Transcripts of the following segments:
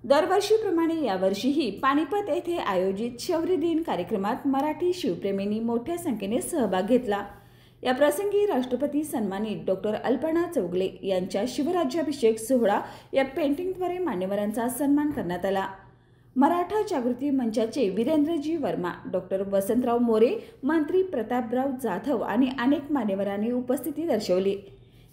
दरवर्षीप्रमाणे यावर्षीही पानिपत येथे आयोजित शौर्य दिन कार्यक्रमात मराठी शिवप्रेमींनी मोठ्या संख्येने सहभाग घेतला। या प्रसंगी राष्ट्रपती सन्मानित डॉक्टर अल्पना चौगले यांच्या शिवराज्याभिषेक सोहळा या पेंटिंगद्वारे मान्यवरांचा सन्मान करण्यात आला। मराठा जागृती मंचाचे वीरेंद्रजी वर्मा, डॉक्टर वसंतराव मोरे, मंत्री प्रतापराव जाधव आणि अनेक मान्यवरांनी उपस्थिती दर्शवली।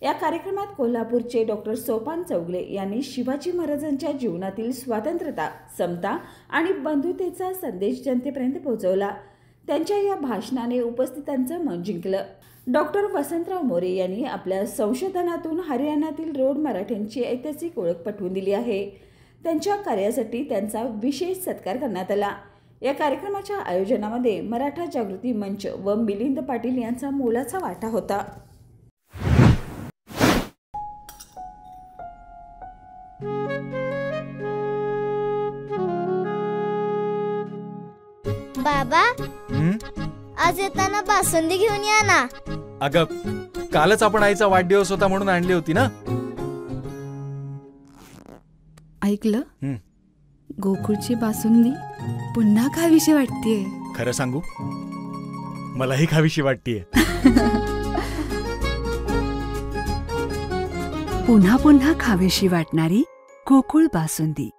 या कार्यक्रमात कोल्हापूरचे डॉक्टर सोपान चौगले यांनी शिवाजी महाराजांच्या जीवनातील स्वातंत्र्यता, समता आणि बंधुतेचा संदेश जनतेपर्यंत पोहोचवला। त्यांच्या या भाषणाने उपस्थितांचं मन जिंकलं। डॉक्टर वसंतराव मोरे यांनी आपल्या संशोधनातून हरियाणातील रोड मराठ्यांची ऐतिहासिक ओळख पटवून दिली आहे। त्यांच्या कार्यासाठी त्यांचा विशेष सत्कार करण्यात आला। या कार्यक्रमाच्या आयोजनामध्ये मराठा जागृती मंच व मिलिंद पाटील यांचा मोलाचा वाटा होता। बाबा, आज येताना बासुंदी घेऊन या ना। अगं, कालच आपण आईचा वाढदिवस होता म्हणून आणली होती ना। ऐकलं, गोकुळची बासुंदी पुन्हा खावीशी वाटतेय। खरं सांगू, मलाही खावीशी वाटतेय। पुन्हा पुन्हा खावीशी वाटणारी गोकुळ बासुंदी।